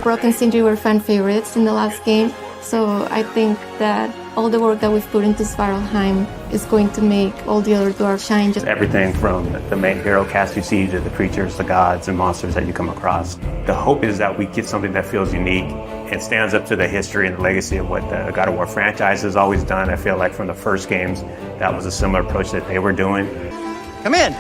Brock and Sindri were fan favorites in the last game, so I think that all the work that we've put into Svartalfheim is going to make all the other dwarves shine. Just everything from the main hero cast you see to the creatures, the gods, and monsters that you come across. The hope is that we get something that feels unique and stands up to the history and the legacy of what the God of War franchise has always done. I feel like from the first games, that was a similar approach that they were doing. Come in.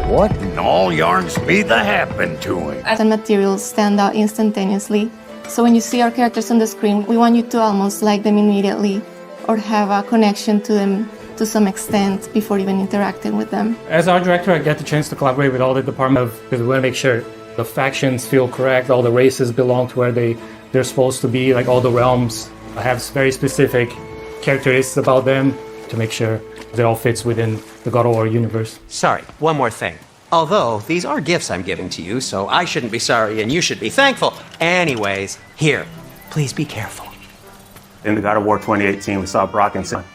What in all yarn speed that happened to him? The materials stand out instantaneously. So when you see our characters on the screen, we want you to almost like them immediately or have a connection to them to some extent before even interacting with them. As art director, I get the chance to collaborate with all the departments because we want to make sure the factions feel correct, all the races belong to where they're supposed to be, like all the realms have very specific characteristics about them to make sure it all fits within the God of War universe. Sorry, one more thing. Although, these are gifts I'm giving to you, so I shouldn't be sorry and you should be thankful. Anyways, here, please be careful. In the God of War 2018, we saw Brock and Sindri,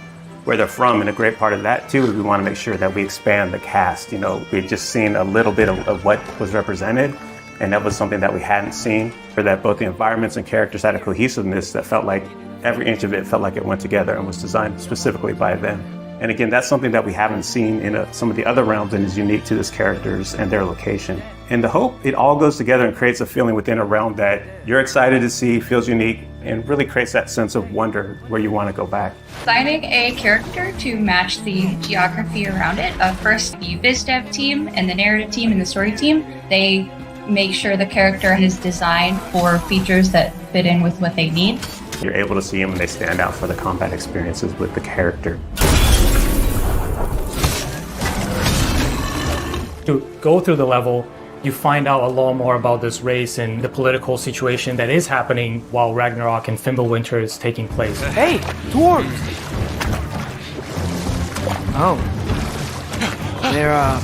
where they're from, and a great part of that, too, is we want to make sure that we expand the cast. You know, we'd just seen a little bit of what was represented, and that was something that we hadn't seen, or that both the environments and characters had a cohesiveness that felt like every inch of it felt like it went together and was designed specifically by them. And again, that's something that we haven't seen in some of the other realms and is unique to these characters and their location. And the hope, it all goes together and creates a feeling within a realm that you're excited to see, feels unique, and really creates that sense of wonder where you want to go back. Designing a character to match the geography around it. First, the biz dev team and the narrative team and the story team, they make sure the character is designed for features that fit in with what they need. You're able to see them and they stand out for the combat experiences with the character. To go through the level, you find out a lot more about this race and the political situation that is happening while Ragnarok and Fimbulwinter is taking place. Hey, dwarves! Oh. They're,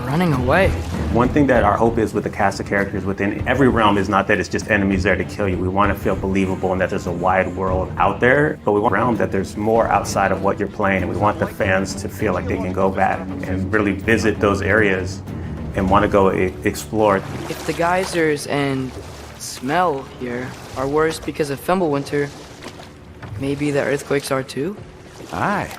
running away. One thing that our hope is with the cast of characters within every realm is not that it's just enemies there to kill you. We want to feel believable and that there's a wide world out there, but we want a realm that there's more outside of what you're playing. We want the fans to feel like they can go back and really visit those areas and want to go explore. If the geysers and smell here are worse because of Fimbulwinter, maybe the earthquakes are too? Aye.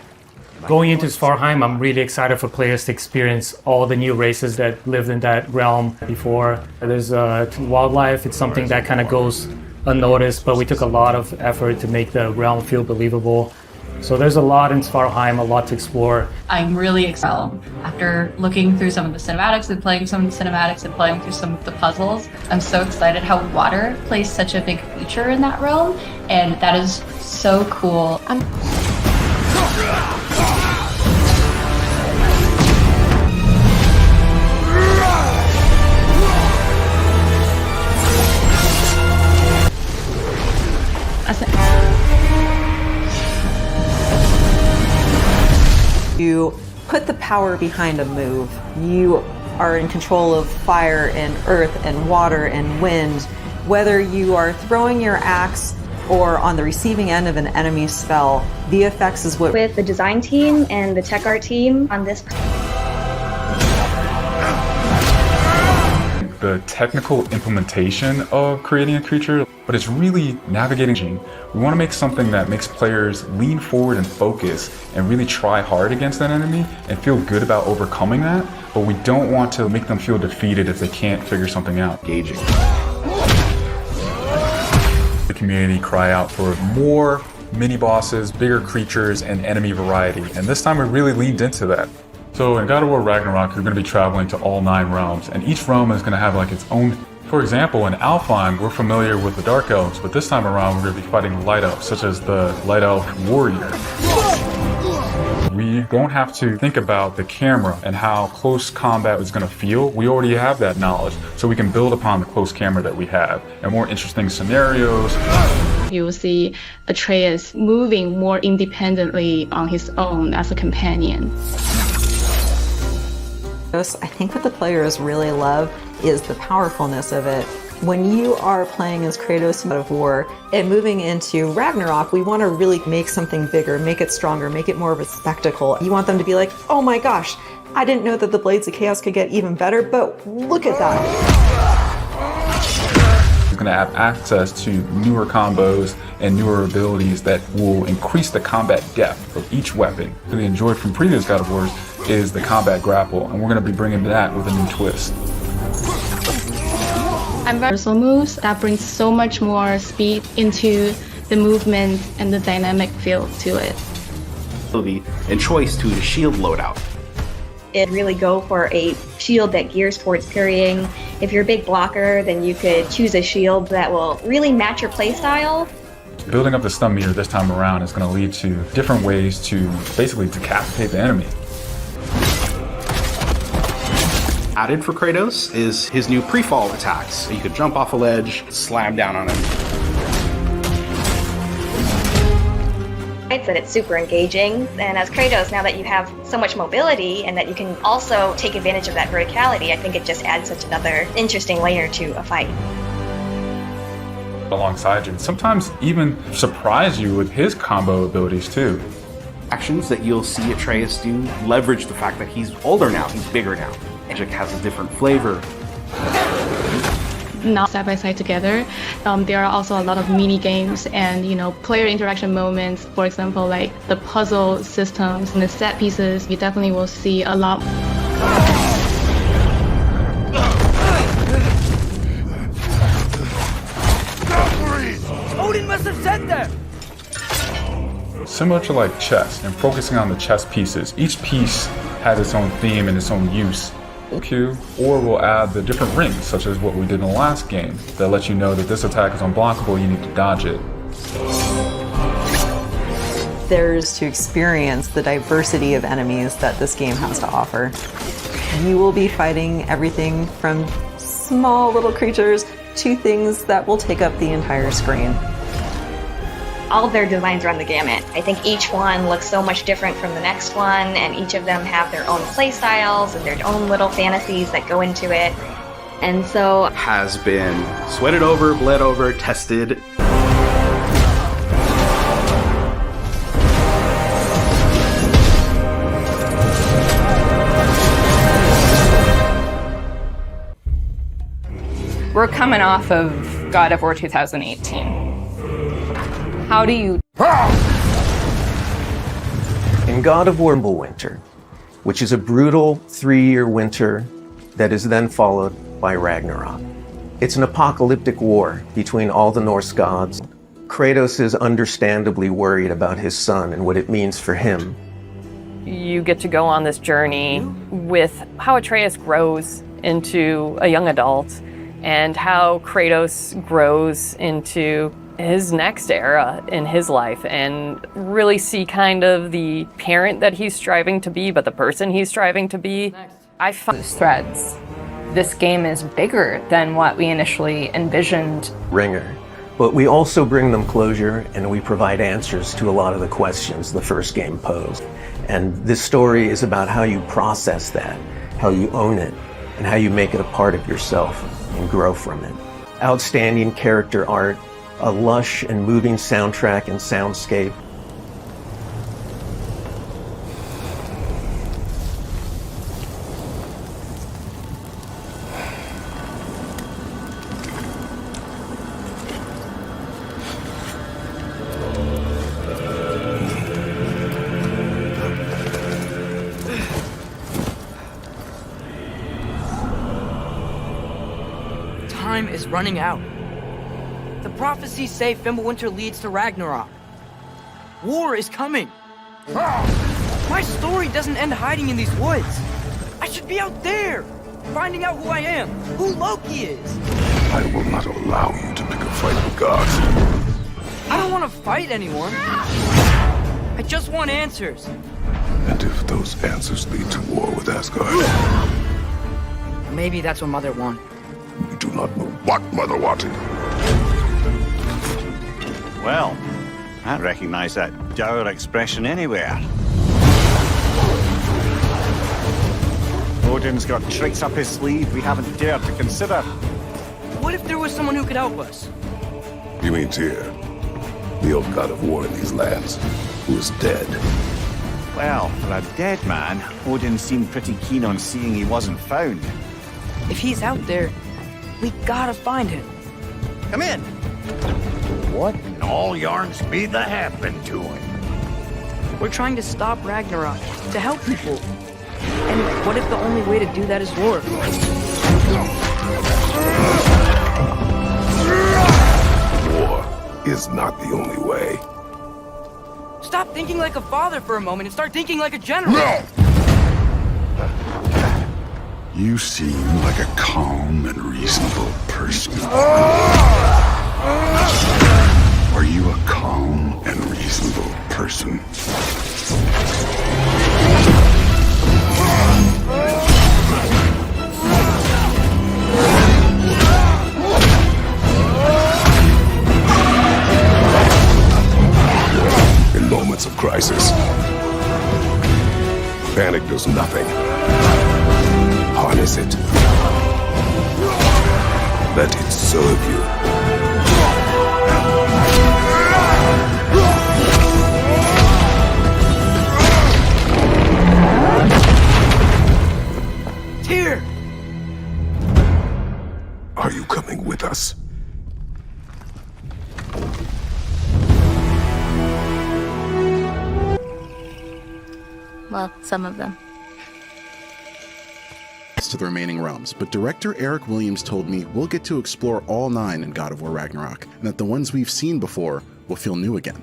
Going into Svartalfheim, I'm really excited for players to experience all the new races that lived in that realm before. There's wildlife, it's something that kind of goes unnoticed, but we took a lot of effort to make the realm feel believable. So there's a lot in Svartalfheim, a lot to explore. I'm really excited. After looking through some of the cinematics and playing some of the cinematics and playing through some of the puzzles, I'm so excited how water plays such a big feature in that realm, and that is so cool. You put the power behind a move. You are in control of fire and earth and water and wind. Whether you are throwing your axe or on the receiving end of an enemy spell, VFX is what... With the design team and the tech art team on this... The technical implementation of creating a creature, but it's really navigating. We want to make something that makes players lean forward and focus and really try hard against that enemy and feel good about overcoming that, but we don't want to make them feel defeated if they can't figure something out. Engaging. The community cry out for more mini bosses, bigger creatures, and enemy variety, and this time we really leaned into that. So in God of War Ragnarok, you're going to be traveling to all 9 realms, and each realm is going to have like its own. For example, in Alfheim, we're familiar with the Dark Elves, but this time around we're going to be fighting Light Elves, such as the Light Elf Warrior. We don't have to think about the camera and how close combat is going to feel. We already have that knowledge, so we can build upon the close camera that we have and more interesting scenarios. You will see Atreus moving more independently on his own as a companion. I think what the players really love is the powerfulness of it. When you are playing as Kratos in God of War and moving into Ragnarok, we want to really make something bigger, make it stronger, make it more of a spectacle. You want them to be like, oh my gosh, I didn't know that the Blades of Chaos could get even better, but look at that. He's going to have access to newer combos and newer abilities that will increase the combat depth of each weapon. What we enjoyed from previous God of Wars is the combat grapple, and we're going to be bringing that with a new twist. Universal moves that brings so much more speed into the movement and the dynamic feel to it. And choice to the shield loadout. It really go for a shield that gears towards parrying. If you're a big blocker, then you could choose a shield that will really match your playstyle. Building up the stun meter this time around is going to lead to different ways to basically decapitate the enemy. Added for Kratos is his new pre-fall attacks. You could jump off a ledge, slam down on him. That it's super engaging, and as Kratos, now that you have so much mobility and that you can also take advantage of that verticality, I think it just adds such another interesting layer to a fight. Alongside you, and sometimes even surprise you with his combo abilities too. Actions that you'll see Atreus do leverage the fact that he's older now, he's bigger now. Magic has a different flavor. Not side by side together. There are also a lot of mini games and player interaction moments. For example, like the puzzle systems and the set pieces. You definitely will see a lot. Odin must have said that. Similar to like chess and focusing on the chess pieces, each piece has its own theme and its own use. Q, or we'll add the different rings, such as what we did in the last game, that lets you know that this attack is unblockable, you need to dodge it. There's to experience the diversity of enemies that this game has to offer. You will be fighting everything from small little creatures to things that will take up the entire screen. All of their designs run the gamut. I think each one looks so much different from the next one, and each of them have their own play styles and their own little fantasies that go into it. And so has been sweated over, bled over, tested. We're coming off of God of War 2018. How do you... In God of War Winter, which is a brutal 3-year winter that is then followed by Ragnarok. It's an apocalyptic war between all the Norse gods. Kratos is understandably worried about his son and what it means for him. You get to go on this journey with how Atreus grows into a young adult and how Kratos grows into his next era in his life, and really see kind of the parent that he's striving to be, but the person he's striving to be. I find threads. This game is bigger than what we initially envisioned. Ringer. But we also bring them closure, and we provide answers to a lot of the questions the first game posed. And this story is about how you process that, how you own it, and how you make it a part of yourself and grow from it. Outstanding character art, a lush and moving soundtrack and soundscape. Time is running out. The prophecies say Fimbulwinter leads to Ragnarok. War is coming. My story doesn't end hiding in these woods. I should be out there, finding out who I am, who Loki is. I will not allow you to pick a fight with gods. I don't want to fight anyone. I just want answers. And if those answers lead to war with Asgard? Maybe that's what Mother wanted. You do not know what Mother wanted. Well, I recognize that dour expression anywhere. Odin's got tricks up his sleeve we haven't dared to consider. What if there was someone who could help us? You mean Tyr, the old god of war in these lands, who is dead. Well, for a dead man, Odin seemed pretty keen on seeing he wasn't found. If he's out there, we gotta find him. Come in. What in all yarns be that happened to him? We're trying to stop Ragnarok, to help people. And what if the only way to do that is war? War is not the only way. Stop thinking like a father for a moment and start thinking like a general. No! You seem like a calm and reasonable person. Are you a calm and reasonable person? In moments of crisis, panic does nothing. Harness it. Let it serve you. Tyr! Are you coming with us? Well, some of them. To the remaining realms, but director Eric Williams told me we'll get to explore all 9 in God of War Ragnarok, and that the ones we've seen before will feel new again.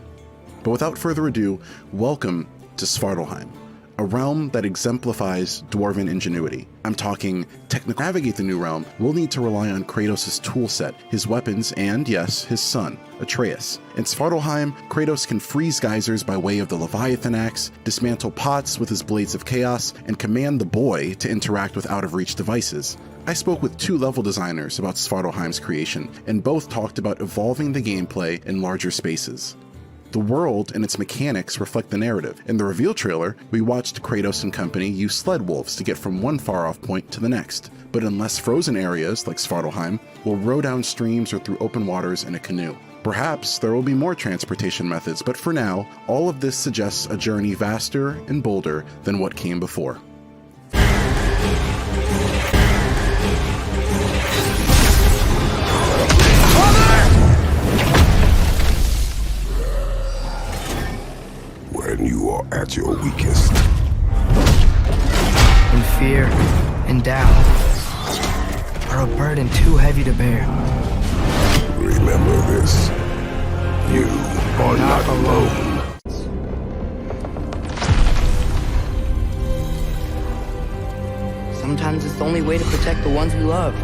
But without further ado, welcome to Svartalfheim, a realm that exemplifies dwarven ingenuity. I'm talking to navigate the new realm, we'll need to rely on Kratos' toolset, his weapons, and yes, his son, Atreus. In Svartalfheim, Kratos can freeze geysers by way of the Leviathan axe, dismantle pots with his blades of chaos, and command the boy to interact with out-of-reach devices. I spoke with 2 level designers about Svartalfheim's creation, and both talked about evolving the gameplay in larger spaces. The world and its mechanics reflect the narrative. In the reveal trailer, we watched Kratos and company use sled wolves to get from one far-off point to the next, but in less frozen areas, like Svartalfheim, we'll row down streams or through open waters in a canoe. Perhaps there will be more transportation methods, but for now, all of this suggests a journey vaster and bolder than what came before. When you are at your weakest. When fear and doubt are a burden too heavy to bear. Remember this. You are not alone. Sometimes it's the only way to protect the ones we love.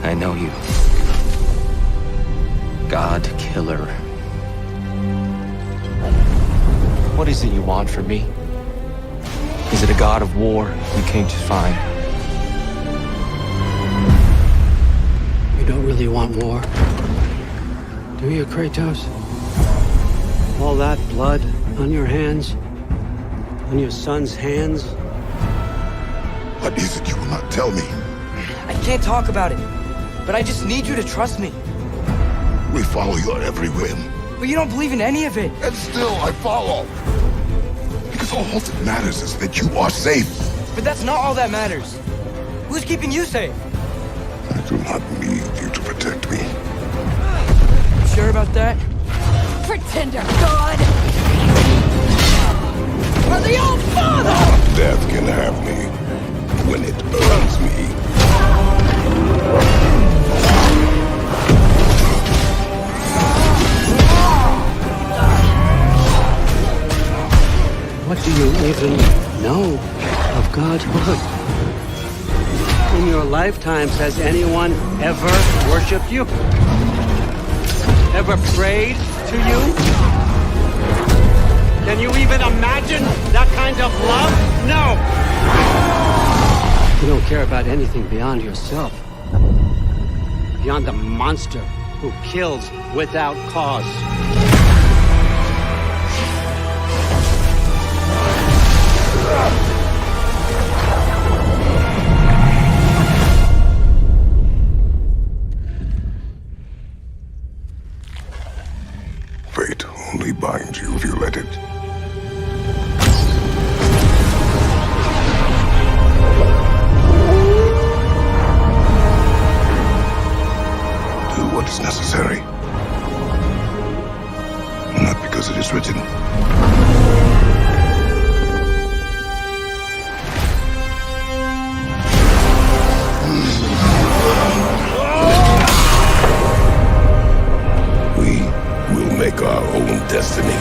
I know you. God Killer. What is it you want from me? Is it a god of war you came to find? You don't really want war, do you, Kratos? All that blood on your hands? On your son's hands? What is it you will not tell me? I can't talk about it, but I just need you to trust me. We follow your every whim. But you don't believe in any of it. And still I follow. Because all that matters is that you are safe. But that's not all that matters. Who's keeping you safe? I do not need you to protect me. You sure about that? Pretender God! For the old father! Death can have me when it earns me. What do you even know of godhood? In your lifetimes, has anyone ever worshipped you? Ever prayed to you? Can you even imagine that kind of love? No! You don't care about anything beyond yourself. Beyond the monster who kills without cause. only bind you if you let it. Do what is necessary. Not because it is written. We will make our own destiny.